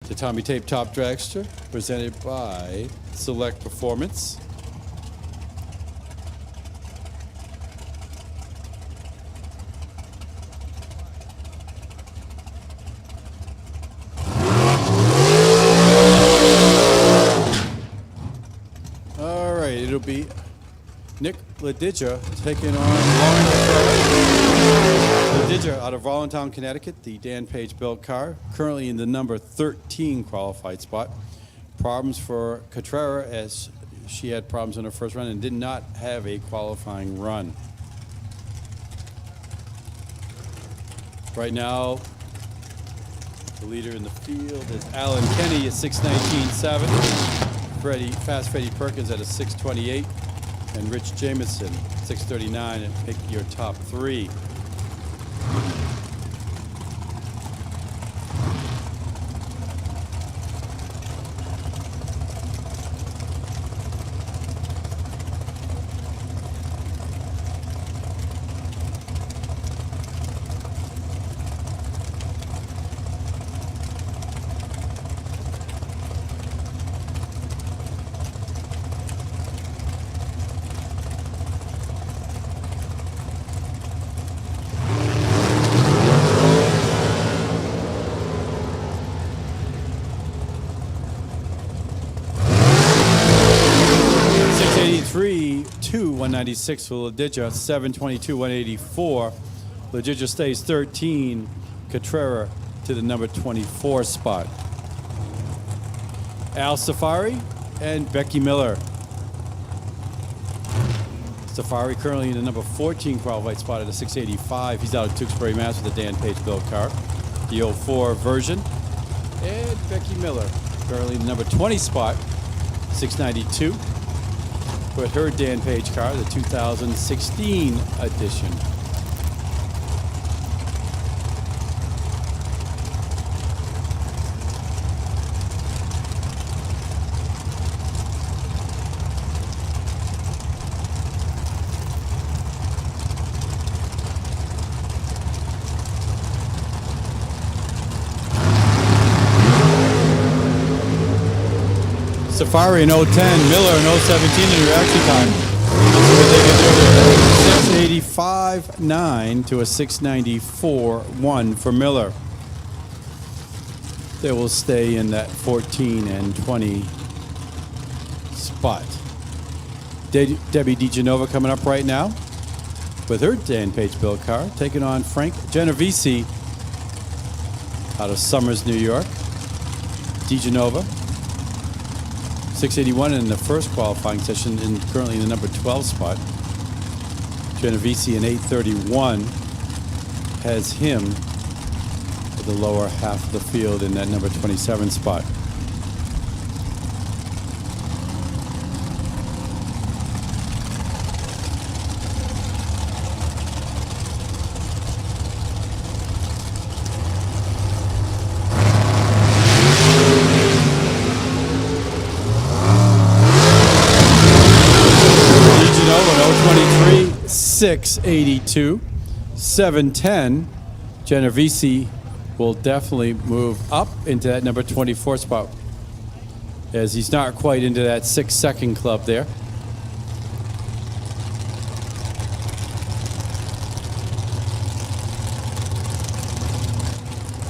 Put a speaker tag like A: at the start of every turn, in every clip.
A: The Tommy Tape Top Dragster, presented by Select Performance. All right, it'll be Nick LODRS taking on Lauren LODRS out of Rollintown, Connecticut, the Dan Page built car, currently in the number 13 qualified spot. Problems for Cotrera as she had problems in her first run and did not have a qualifying run. Right now, the leader in the field is Alan Kenny at 6:19.7. Fast Freddie Perkins at a 6:28. And Rich Jameson, 6:39, and pick your top three. To 196 for LODRS, 722, 184. LODRS stays 13. Cotrera to the number 24 spot. Al Safari and Becky Miller. Safari currently in the number 14 qualified spot at a 685. He's out of Tewksbury, Mass. with a Dan Page built car, the 04 version. And Becky Miller currently in the number 20 spot, 692. With her Dan Page car, the 2016 edition. Safari in 010, Miller in 017 in reaction time. Let's see what they can do here. 685.9 to a 694.1 for Miller. They will stay in that 14 and 20 spot. Debbie DiGenova coming up right now with her Dan Page built car, taking on Frank Genovese out of Somers, New York. DiGenova 681 in the first qualifying session and currently in the number 12 spot. Genovese in 831 has him at the lower half of the field in that number 27 spot. DiGenova in 023, 682, 710. Genovese will definitely move up into that number 24 spot as he's not quite into that 6-second club there.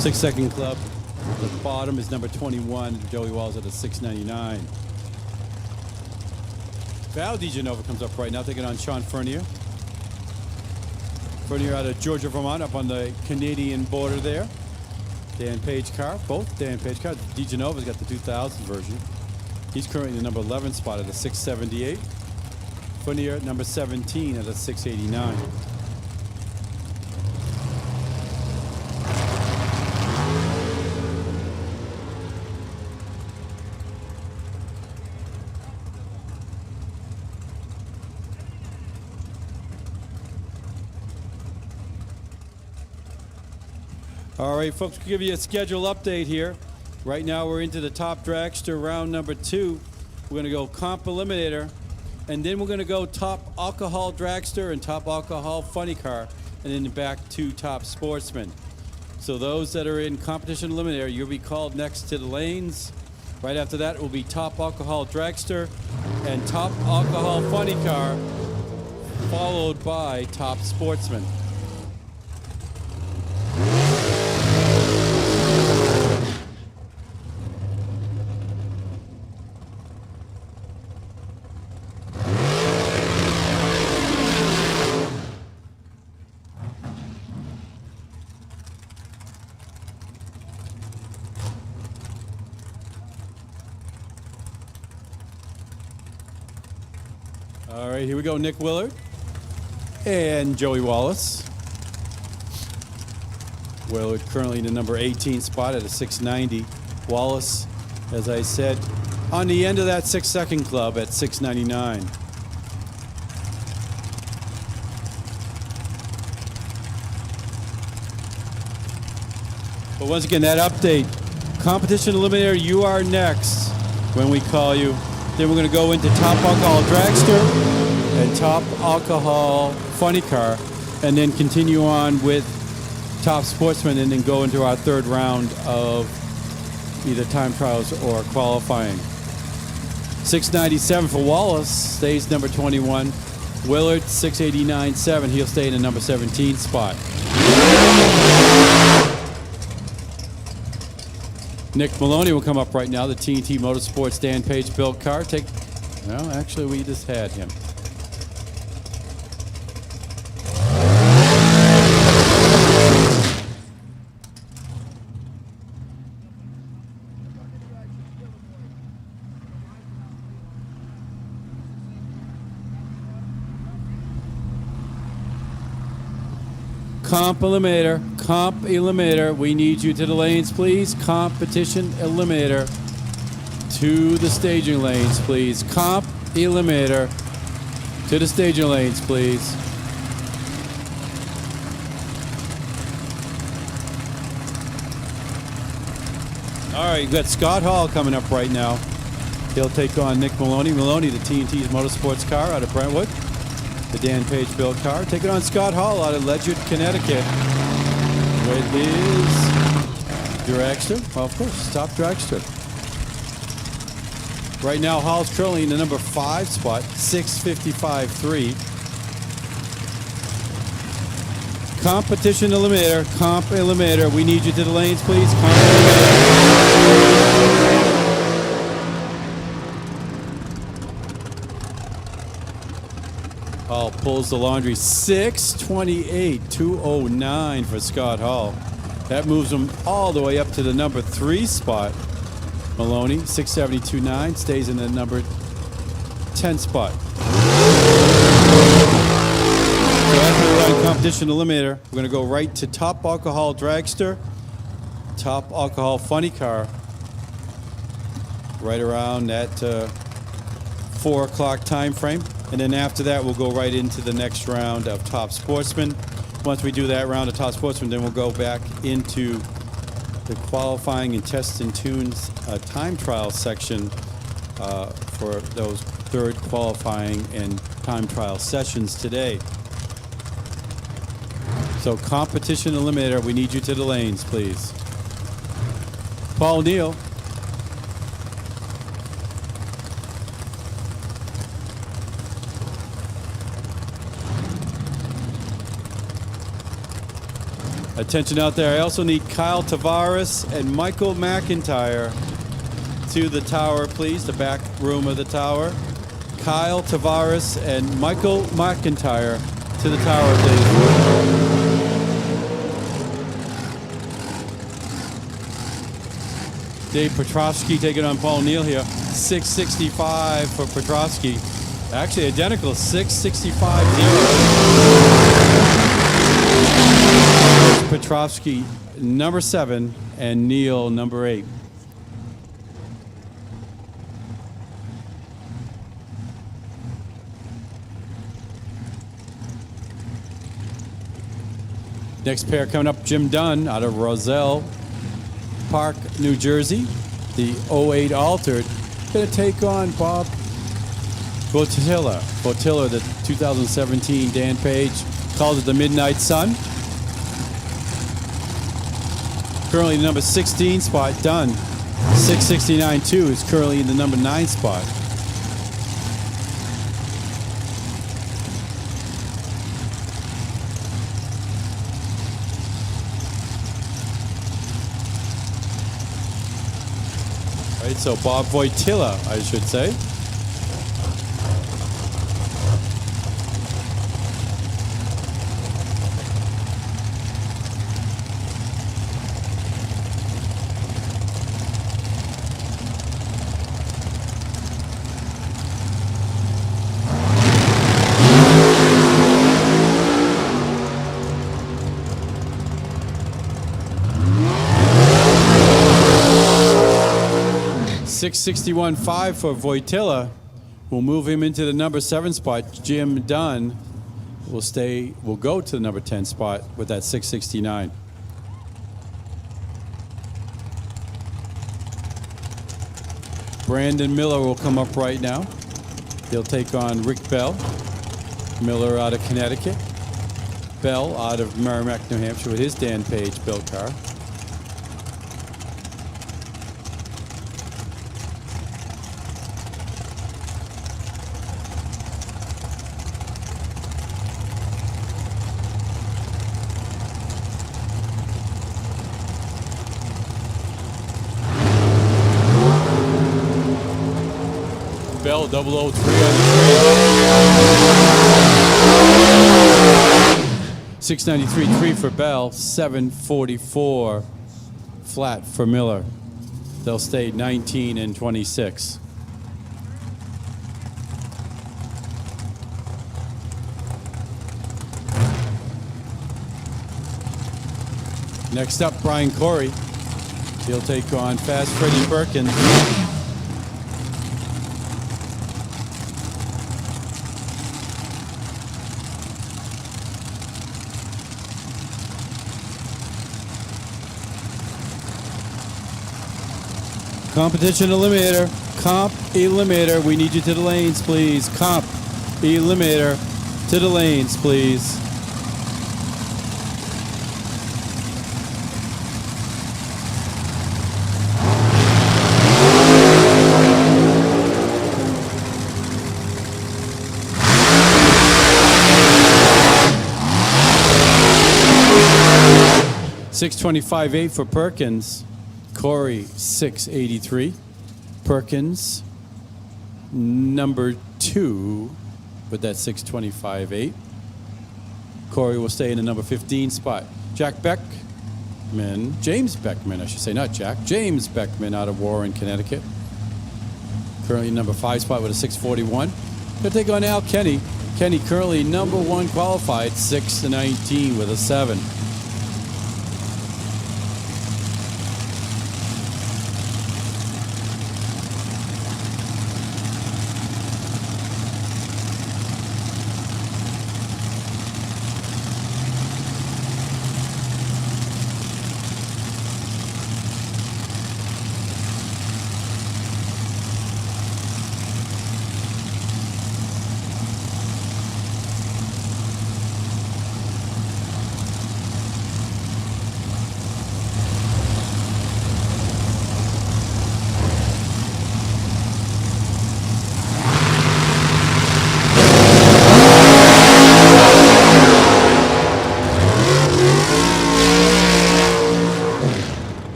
A: Six-second club. The bottom is number 21. Joey Walls at a 699. Val DiGenova comes up right now, taking on Sean Fernier. Fernier out of Georgia, Vermont, up on the Canadian border there. Dan Page car, both Dan Page cars. DiGenova's got the 2000 version. He's currently in the number 11 spot at a 678. Fernier number 17 at a 689. All right, folks, we'll give you a schedule update here. Right now we're into the top dragster round number 2. We're going to go comp eliminator, and then we're going to go top alcohol dragster and top alcohol funny car, and then back to top sportsman. So those that are in competition eliminator, you'll be called next to the lanes. Right after that will be top alcohol dragster and top alcohol funny car, followed by top sportsman. All right, here we go. Nick Willard and Joey Wallace. Willard currently in the number 18 spot at a 690. Wallace, as I said, on the end of that 6-second club at 699. But once again, that update, competition eliminator, you are next when we call you. Then we're going to go into top alcohol dragster and top alcohol funny car, and then continue on with top sportsman, and then go into our third round of either time trials or qualifying. 697 for Wallace, stays number 21. Willard, 689.7. He'll stay in the number 17 spot. Nick Maloney will come up right now, the TNT Motorsports Dan Page built car. Well, actually, we just had him. Comp eliminator, we need you to the lanes, please. Competition eliminator to the staging lanes, please. Comp eliminator to the staging lanes, please. All right, you've got Scott Hall coming up right now. He'll take on Nick Maloney. Maloney, the TNT's Motorsports car out of Brentwood. The Dan Page built car. Taking on Scott Hall out of Ledyard, Connecticut. With his dragster. Well, of course, top dragster. Right now, Hall's currently in the number 5 spot, 655.3. Competition eliminator, comp eliminator. We need you to the lanes, please. Comp eliminator. Hall pulls the laundry. 628.209 for Scott Hall. That moves him all the way up to the number 3 spot. Maloney, 672.9, stays in the number 10 spot. So after we run competition eliminator, we're going to go right to top alcohol dragster, top alcohol funny car, right around that 4 o'clock time frame. And then after that, we'll go right into the next round of top sportsman. Once we do that round of top sportsman, then we'll go back into the qualifying and test and tunes time trial section for those third qualifying and time trial sessions today. So competition eliminator, we need you to the lanes, please. Paul Neal. Attention out there. I also need Kyle Tavares and Michael McIntyre to the tower, please, the back room of the tower. Kyle Tavares and Michael McIntyre to the tower, please. Dave Petrovsky taking on Paul Neal here. 665 for Petrovsky. Actually identical, 665.0. Petrovsky, number 7, and Neal, number 8. Next pair coming up, Jim Dunn out of Roselle Park, New Jersey. The 08 Altered. Going to take on Bob Botilla, the 2017 Dan Page. Calls it the Midnight Sun. Currently the number 16 spot done. 669.2 is currently in the number 9 spot. All right, so Bob Wojtyla, I should say. .661.5 for Wojtyla will move him into the number 7 spot. Jim Dunn will go to the number 10 spot with that 669. Brandon Miller will come up right now. He'll take on Rick Bell. Miller out of Connecticut. Bell out of Merrimack, New Hampshire with his Dan Page built car. Bell 003 on the trail. 693.3 for Bell, 744 flat for Miller. They'll stay 19 and 26. Next up, Brian Corey. He'll take on Fast Freddie Perkins. Competition eliminator, comp eliminator. We need you to the lanes, please. Comp eliminator to the lanes, please. $625.8 for Perkins. Corey, 683. Perkins, number 2 with that 625.8. Corey will stay in the number 15 spot. James Beckman, I should say, not Jack. James Beckman out of Warren, Connecticut. Currently number 5 spot with a 641. He'll take on Al Kenny. Kenny currently number 1 qualified, 6-19 with a 7.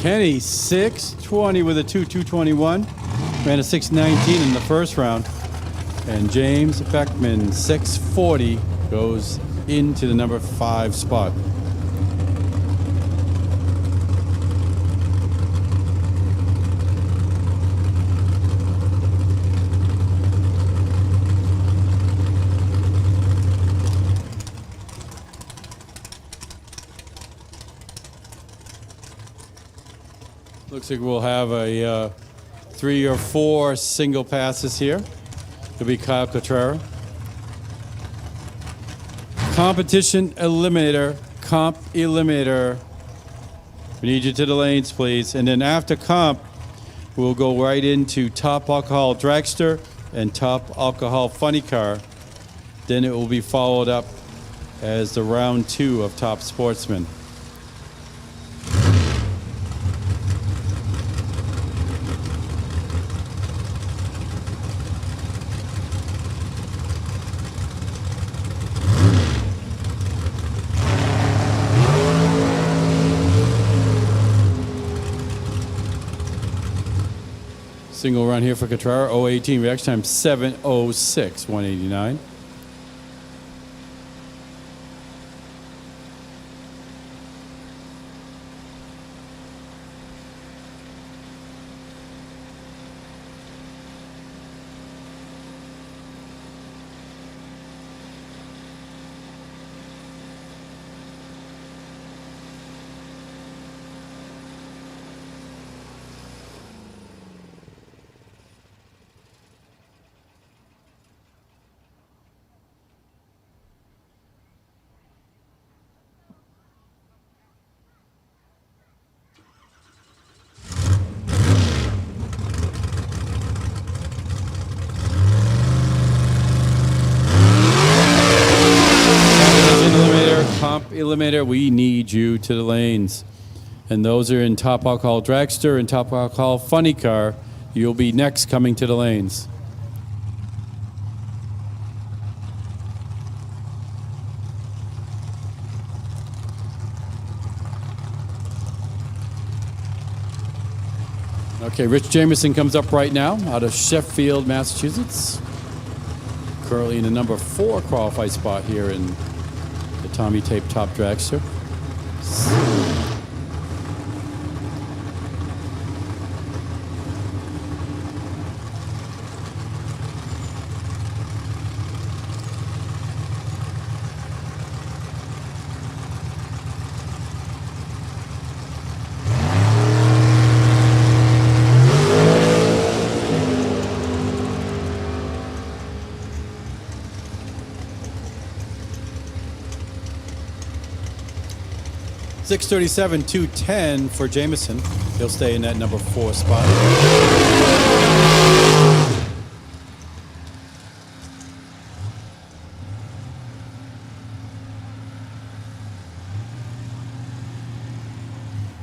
A: Kenny, 620 with a 221. Ran a 619 in the first round. And James Beckman, 640, goes into the number 5 spot. Looks like we'll have a 3 or 4 single passes here. It'll be Kyle Cotrera. Competition eliminator, comp eliminator. We need you to the lanes, please. And then after comp, we'll go right into top alcohol dragster and top alcohol funny car. Then it will be followed up as the round 2 of top sportsman. Single run here for Cotrara, 018, reaction time 7:06, 189. Pump eliminator, we need you to the lanes. And those are in top alcohol dragster and top alcohol funny car. You'll be next coming to the lanes. Okay, Rich Jameson comes up right now out of Sheffield, Massachusetts. Currently in the number 4 qualified spot here in the Tommy Tape Top Dragster. .637, 210 for Jameson. He'll stay in that number 4 spot.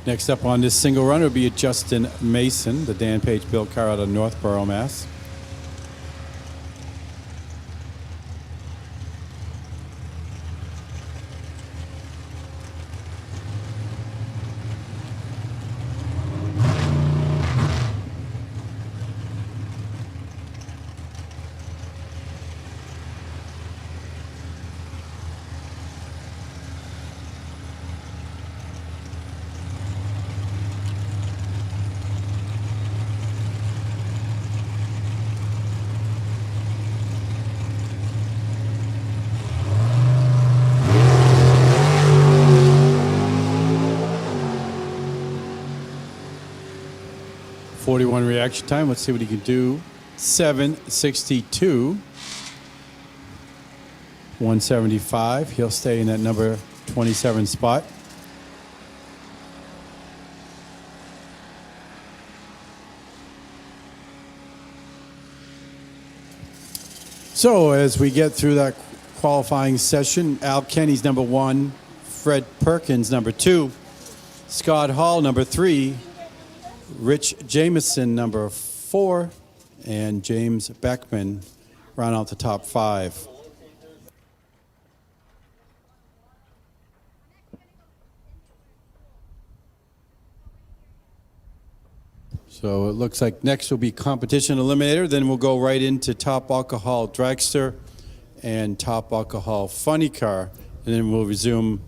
A: Next up on this single run will be Justin Mason, the Dan Page built car out of Northborough, Mass. .41 reaction time. Let's see what he can do. 7:62. 175. He'll stay in that number 27 spot. So as we get through that qualifying session, Al Kenny's number 1, Fred Perkins number 2, Scott Hall number 3, Rich Jameson number 4, and James Beckman round out the top 5. So it looks like next will be competition eliminator, then we'll go right into top alcohol dragster and top alcohol funny car, and then we'll resume